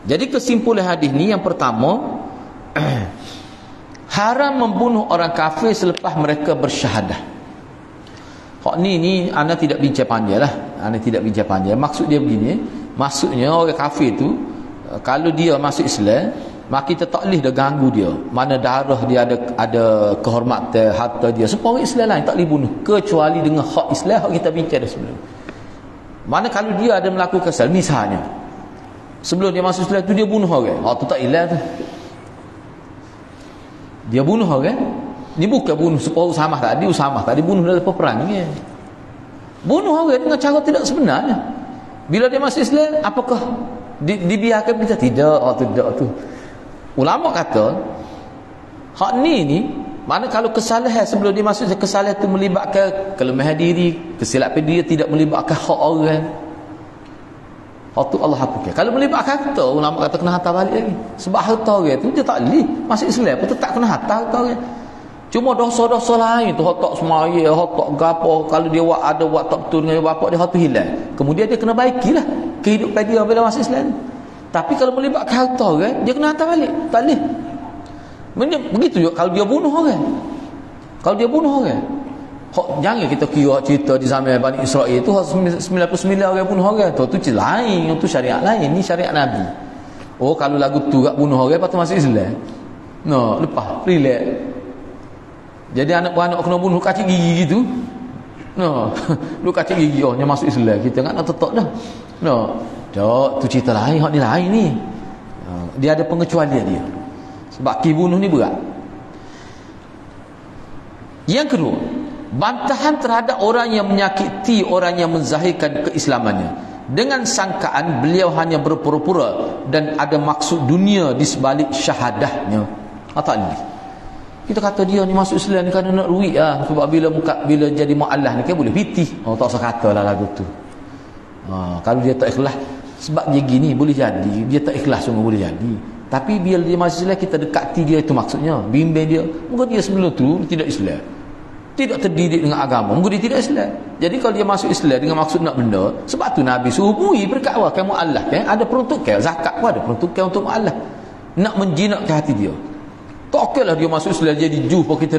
Jadi kesimpulan hadis ni yang pertama, haram membunuh orang kafir selepas mereka bersyahadah. Hak ni anda tidak bincang panjang lah. Anda tidak bincang panjang. Maksud dia begini, maksudnya orang kafir tu kalau dia masuk Islam, maka kita tak boleh dah ganggu dia. Mana darah dia ada kehormatan, harta dia. Supaya orang Islam lain tak boleh bunuh kecuali dengan hak Islam, hak kita bincang dah sebelum. Mana kalau dia ada melakukan salah, misalnya sebelum dia masuk Islam tu dia bunuh orang, tu tak hilang tu. Dia bunuh orang, ni bukan bunuh supaya Usamah tadi bunuh dalam peperangan ni. Bunuh orang dengan cara tidak sebenarnya. Bila dia masuk Islam, apakah dibiarkan kita? Tidak, tidak tu. Ulama kata hak ni mana kalau kesalahan sebelum dia masuk, kesalahan itu melibatkan kelemahan diri, kesilapan dia tidak melibatkan hak orang, hak tu Allah hapuskan. Kalau melibatkan harta, ulama kata kena hantar balik lagi. Sebab harta orang tu dia tak boleh masuk Islam pun tak kena hantar harta orang. Cuma dosa-dosa lain tu, hak tak semaya, hak tak gapo, kalau dia buat tak betul dengan bapak dia, hak tu hilang. Kemudian dia kena baikilah kehidupan dia bila masuk Islam. Tapi kalau melibatkan harta orang, dia kena hantar balik. Tak boleh. Begitu juga kalau dia bunuh orang. Kalau dia bunuh orang, jangan kita kira cerita di zaman Bani Israel tu 99 orang bunuh orang tu cerita lain, tu syariat lain. Ni syariat Nabi. Kalau lagu tu gak bunuh orang lepas tu masuk Islam, lepas relax. Jadi anak-anak kena bunuh kacik gigi gitu, lu kacik gigi, dia masuk Islam, kita nak tetap dah. Tu cerita lain, hak ni lain ni. Dia ada pengecualian dia. Sebab bunuh ni berat. Yang kedua, bantahan terhadap orang yang menyakiti orang yang menzahirkan keislamannya dengan sangkaan beliau hanya berpura-pura dan ada maksud dunia di sebalik syahadahnya. Tak ni. Kita kata dia ni masuk Islam ni kerana nak duit lah. Sebab bila jadi mu'allah ni kan boleh pitih. Tak usah kata lah lagu tu. Kalau dia tak ikhlas, sebab dia gini boleh jadi dia tak ikhlas sungguh boleh jadi. Tapi bila dia masuk Islam, kita dekati dia, itu maksudnya bimbing dia. Mungkin dia sebelum tu tidak Islam, tidak terdidik dengan agama, mungkin dia tidak Islam. Jadi kalau dia masuk Islam dengan maksud nak benda, sebab tu Nabi suruh bui berkata kan mu'allah kan, ada peruntukan. Zakat pun ada peruntukan untuk mu'allah, nak menjinakkan hati dia. Tak okeylah dia masuk Islam jadi juh pun kita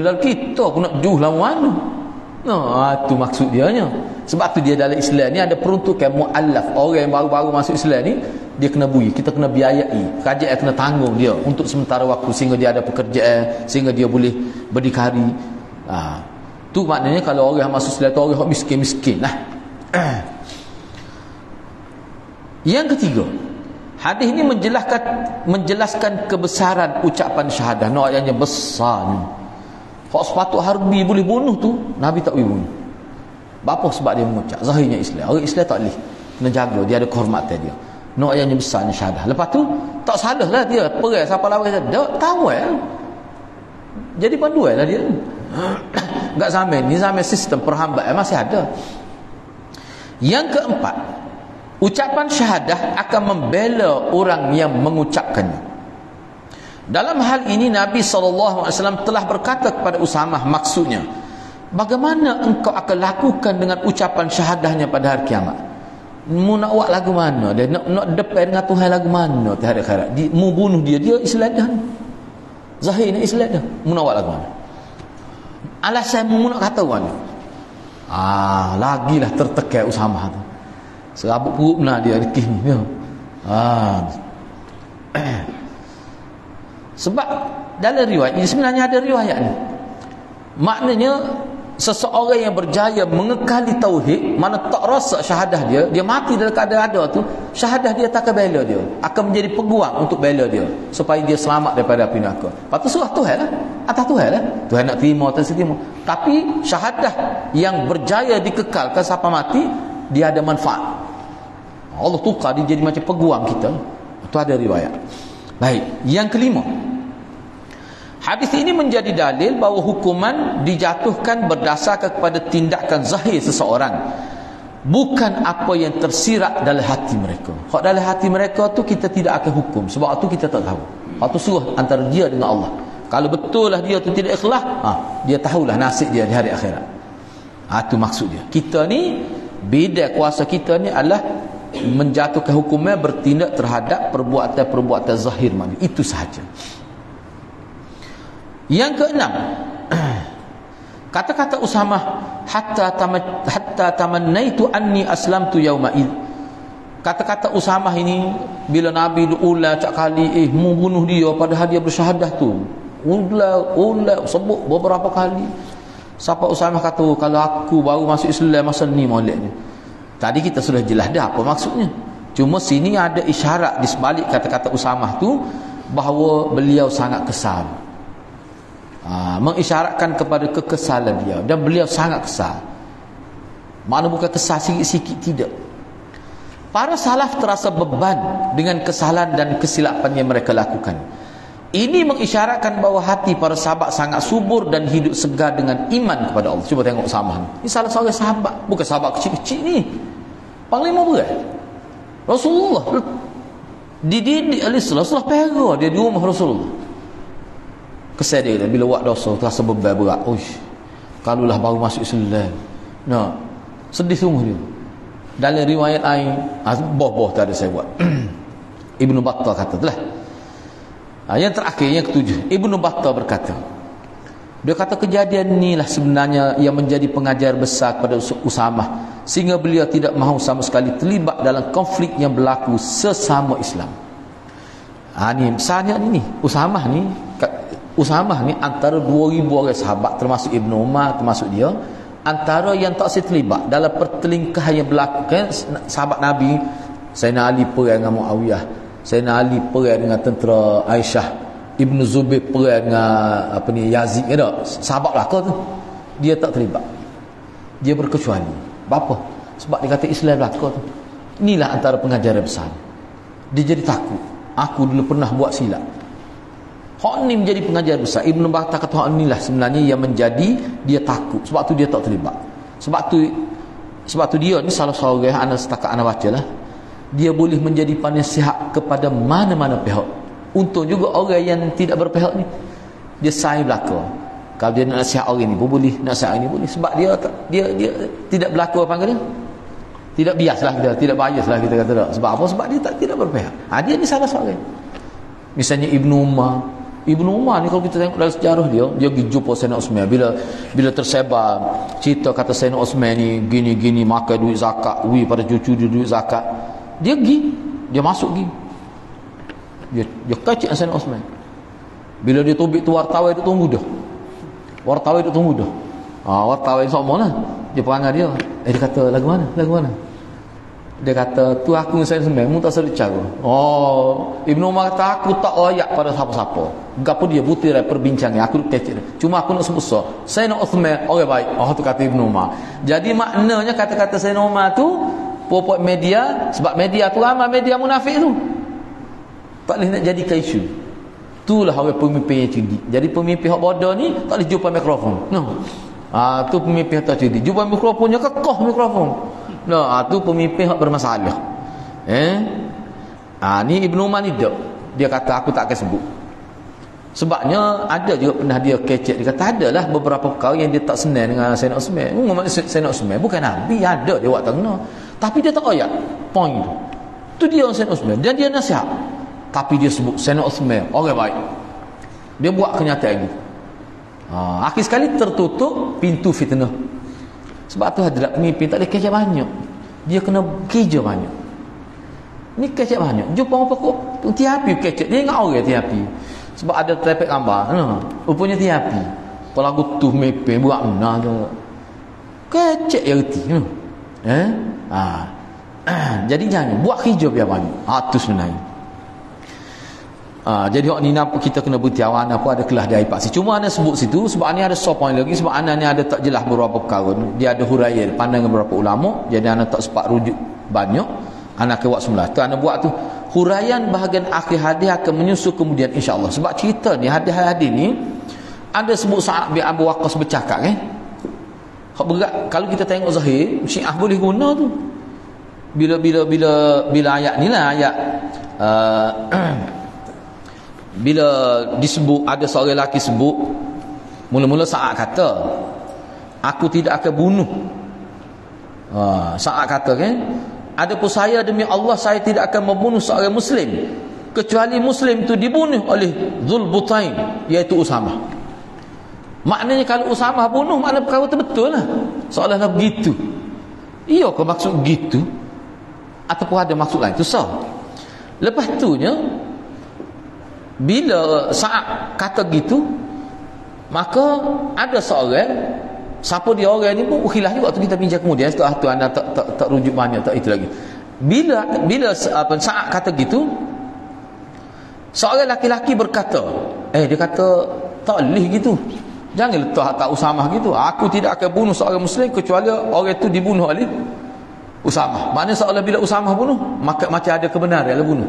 pun nak juh lah mana. Itu maksud dia nya. Sebab tu dia dalam Islam ni ada peruntukan mu'allaf. Orang yang baru-baru masuk Islam ni, dia kena bui, kita kena biayai, kerajaan kena tanggung dia untuk sementara waktu sehingga dia ada pekerjaan, sehingga dia boleh berdikari. Tu maknanya kalau orang masuk Islam tu orang miskin-miskin lah. Yang ketiga, hadis ini menjelaskan kebesaran ucapan syahadah. Ayatnya besar ni. Hak sepatut harbi boleh bunuh tu, Nabi tak boleh bunuh. Bapa sebab dia mengucap zahirnya Islam. Orang Islam tak boleh, kena jaga, dia ada kehormatan dia. Ayatnya besar ni syahadah. Lepas tu tak salah lah dia perang siapa lawan dia, tawal. Jadi panduan lah dia. Enggak zaman ni, zaman sistem perhambaan masih ada. Yang keempat, ucapan syahadah akan membela orang yang mengucapkannya. Dalam hal ini Nabi SAW telah berkata kepada Usamah, maksudnya, bagaimana engkau akan lakukan dengan ucapan syahadahnya pada hari kiamat? Mu nak buat lagu mana? Dia nak depan dengan Tuhan lagu mana? Terhadap akhirat. Mu bunuh dia Islam dah. Zahirnya Islam dah. Mu nak buat lagu mana? Alasan mu nak kata mana? Lagilah tertekan Usamah tu. Serabut perut benar dia rekih ni. Sebab dalam riwayat ini sebenarnya ada riwayat ni. Maknanya seseorang yang berjaya mengekali tauhid, mana tak rasa syahadah dia mati dalam keadaan ada tu, syahadah dia tak akan bela dia, akan menjadi peguam untuk bela dia supaya dia selamat daripada api neraka. Lepas tu surah Tuhan lah, atas Tuhan lah, Tuhan nak terima atau terima. Tapi syahadah yang berjaya dikekalkan sampai mati, dia ada manfaat. Allah tukar dia jadi macam peguam kita. Itu ada riwayat. Baik, yang kelima, hadis ini menjadi dalil bahawa hukuman dijatuhkan berdasarkan kepada tindakan zahir seseorang, bukan apa yang tersirat dalam hati mereka. Hak dalam hati mereka tu kita tidak akan hukum, sebab tu kita tak tahu. Hak tu suruh antara dia dengan Allah. Kalau betul lah dia tu tidak ikhlas, dia tahulah nasib dia di hari akhirat. Itu maksud dia. Kita ni, beda kuasa kita ni adalah menjatuhkan hukumnya bertindak terhadap perbuatan-perbuatan zahir manusia. Itu sahaja. Yang keenam, kata-kata Usamah, hatta tamannaitu anni aslamtu yawma id. Kata-kata Usamah ini bila Nabi ulah cak kali mu bunuh dia padahal dia bersyahadah tu. Ulah sebut beberapa kali. Siapa Usamah kata kalau aku baru masuk Islam masa ni maulid ni. Tadi kita sudah jelas dah apa maksudnya. Cuma sini ada isyarat di sebalik kata-kata Usamah tu bahawa beliau sangat kesal. Mengisyaratkan kepada kekesalan dia, dan beliau sangat kesal. Mana bukan kesal sikit-sikit, tidak. Para salaf terasa beban dengan kesalahan dan kesilapan yang mereka lakukan. Ini mengisyaratkan bahawa hati para sahabat sangat subur dan hidup segar dengan iman kepada Allah. Cuba tengok Usamah ni. Ini salah seorang sahabat, bukan sahabat kecil-kecil ni. Panglima berat. Rasulullah dididik oleh Rasulullah pera dia di rumah Rasulullah. Kesal dia bila buat dosa terasa beban berat. Kalulah baru masuk Islam. Sedih sungguh dia. Dalam riwayat lain, boh tak ada saya buat. Ibnu Battah kata itulah. Yang terakhir, yang ketujuh, Ibnu Battah berkata, dia kata kejadian inilah sebenarnya yang menjadi pengajar besar kepada Usamah, sehingga beliau tidak mahu sama sekali terlibat dalam konflik yang berlaku sesama Islam. Ni besarnya ni Usamah ni antara 2,000 orang sahabat, termasuk Ibnu Umar, termasuk dia, antara yang tak terlibat dalam pertelingkahan yang berlaku. Kan sahabat Nabi, Sayyidina Ali perang dengan Muawiyah, Sayyidina Ali perang dengan tentera Aisyah, Ibnu Zubair perang dengan Yazid, ada sahabat belaka tu, dia tak terlibat, dia berkecuali. Apa? Sebab dia kata Islam belaka tu. Inilah antara pengajaran besar. Dia jadi takut, aku dulu pernah buat silap. Hak ni menjadi pengajar besar. Ibnu Battah kata hak inilah sebenarnya yang menjadi dia takut. Sebab tu dia tak terlibat. Sebab tu dia ni salah seorang anak setakat anak baca lah. Dia boleh menjadi penasihat kepada mana-mana pihak. Untung juga orang yang tidak berpihak ni, dia saing belaka. Kalau dia nak nasihat orang ni pun boleh, nasihat ini boleh. Sebab dia tidak berlaku apa panggil dia? Tidak bias lah kita, tidak bias lah kita kata tak. Sebab apa? Sebab dia tidak berpihak. Dia ni salah seorang. Misalnya Ibnu Umar ni, kalau kita tengok dalam sejarah dia pergi jumpa Sayyidina Osman bila tersebar cerita kata Sayyidina Osman ni gini-gini makan duit zakat, pada cucu dia duit zakat, dia masuk dia kacik Sayyidina Osman. Bila dia tubik tu wartawan dia tunggu dah. Wartawan sama lah dia perangai dia. Dia kata lagu mana? Dia kata tu aku saya semai mu tak sedar cara. Ibnu Umar kata aku tak layak pada siapa-siapa. Gapo dia butir perbincangan aku kecil. Cuma aku nak sebut Sayyidina Uthman orang baik. Tu kata Ibnu Umar. Jadi maknanya kata-kata Sayyidina Umar tu popok media, sebab media tu ramai media munafik tu. Tak boleh nak jadikan isu. Itulah orang pemimpin yang cerdik. Jadi pemimpin hak bodoh ni tak boleh jumpa mikrofon. Tu pemimpin tak cerdik. Jumpa mikrofonnya kekeh mikrofon. Tu pemimpin yang bermasalah. Ni Ibnu Umar ni dia kata aku tak akan sebut. Sebabnya ada juga pernah dia kecek, dia kata adalah beberapa perkara yang dia tak senang dengan Sayyidina Osman. Sayyidina Osman bukan Nabi, ada dia buat tengah, tapi dia tak ayat point tu dia Sayyidina Osman, dan dia nasihat, tapi dia sebut Sayyidina Osman orang baik. Dia buat kenyataan gitu. Akhir sekali tertutup pintu fitnah. Sebab tu hadrat pemimpin tak boleh kecek banyak, dia kena kerja banyak. Ni kecek banyak, jumpa apa kok tiapi kecek, dia ingat orang tiapi. Sebab ada trafik gambar, rupanya tiapi. Kalau aku tu mepeng buat mana tu kecek ya reti. Jadi jangan buat kerja biar banyak. Tu sebenarnya. Jadi hak ni apa kita kena bertiawan apa ada kelas dari paksi. Cuma ana sebut situ sebab ni ada sopan lagi, sebab ana ni ada tak jelas beberapa perkara. Dia ada huraian pandangan beberapa ulama, jadi ana tak sempat rujuk banyak. Ana ke buat semula. Tu ana buat tu huraian bahagian akhir hadis akan menyusul kemudian insya-Allah. Sebab cerita ni hadis-hadis ni ada sebut Sa'ad bin Abu Waqqas bercakap Hak berat kalau kita tengok zahir, Syiah boleh guna tu. Bila ayat ni lah ayat bila disebut ada seorang lelaki sebut mula-mula Sa'ad kata aku tidak akan bunuh. Sa'ad kata kan, adapun saya demi Allah saya tidak akan membunuh seorang muslim kecuali muslim itu dibunuh oleh Dzulbutain, iaitu Usamah. Maknanya kalau Usamah bunuh, makna perkara tu betul lah, seolah-olah begitu. Iya ke maksud gitu ataupun ada maksud lain? Itu sah. Lepas tu nya bila Sa'ad kata gitu, maka ada seorang, siapa dia orang ni pun khilaf juga tu kita bincang kemudian. Setelah tu anda tak rujuk banyak, tak itu lagi. Bila Sa'ad kata gitu, seorang laki-laki berkata, dia kata tak boleh gitu, jangan letak Usamah gitu. Aku tidak akan bunuh seorang muslim kecuali orang itu dibunuh oleh Usamah. Maknanya seolah bila Usamah bunuh, maka macam ada kebenaran dia bunuh.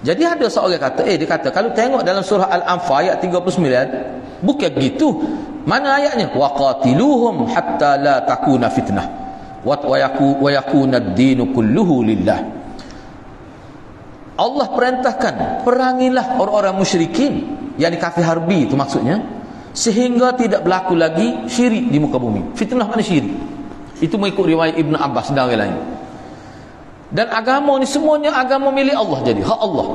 Jadi ada seorang kata, dia kata kalau tengok dalam surah Al-Anfal ayat 39, bukan gitu. Mana ayatnya? Waqatiluhum hatta la takuna fitnah wa yakuna ad-dinu kulluhu lillah. Allah perintahkan perangilah orang-orang musyrikin, yang di kafir harbi itu maksudnya, sehingga tidak berlaku lagi syirik di muka bumi. Fitnah mana syirik? Itu mengikut riwayat Ibn Abbas dan orang lain. Dan agama ni semuanya agama milik Allah, jadi hak Allah.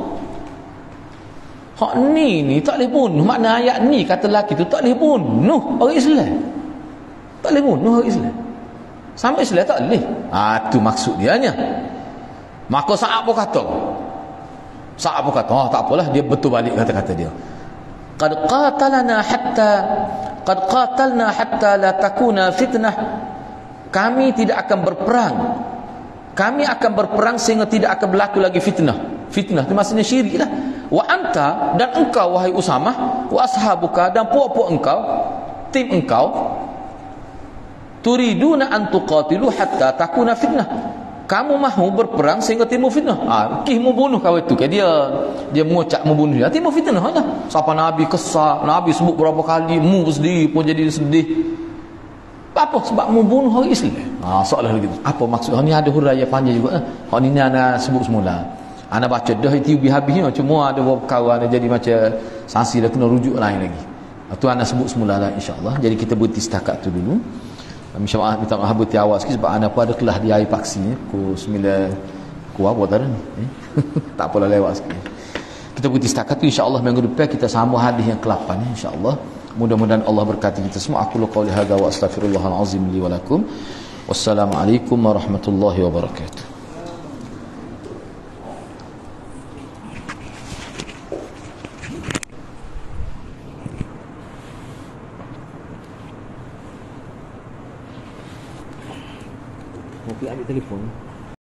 Hak ni tak boleh bunuh. Makna ayat ni kata lelaki tu tak boleh bunuh orang Islam. Tak boleh bunuh orang Islam. Sama Islam tak boleh. Tu maksud dia nya. Maka Sa'ad pun kata, tak apalah, dia betul balik kata-kata dia. Qad qatalna hatta la takuna fitnah. Kami tidak akan berperang. Kami akan berperang sehingga tidak akan berlaku lagi fitnah. Fitnah itu maksudnya syirik lah. Wa anta, dan engkau wahai Usamah, wa ashabuka, dan puak-puak engkau, tim engkau, turiduna an tuqatilu hatta takuna fitnah. Kamu mahu berperang sehingga timbul fitnah. Mu bunuh kau itu. Dia mengucap membunuh dia. Timbul fitnah lah. Siapa Nabi kesal, Nabi sebut berapa kali, mu sendiri pun jadi sedih. Apa sebab membunuh orang Islam? Soalan lagi. Apa maksud? Ni ada huraian panjang juga. Ni ana sebut semula. Ana baca dah itu habis-habisnya, cuma ada beberapa kawan jadi macam sanksi dah kena rujuk lain lagi. Tu ana sebut semula lah insya-Allah. Jadi kita berhenti setakat tu dulu. Minta maaf berhenti awal sikit sebab ana pun ada kelas di air paksi pukul 9 apa tadi ni. Tak apalah lewat sikit. Kita berhenti setakat tu, insya-Allah minggu depan kita sambung hadis yang ke-8 insya-Allah. Mudah-mudahan Allah berkati kita semua. Aku qouli hadza wa astaghfirullahal azim li wa lakum. Wassalamualaikum warahmatullahi wabarakatuh. Mau ambil telefon.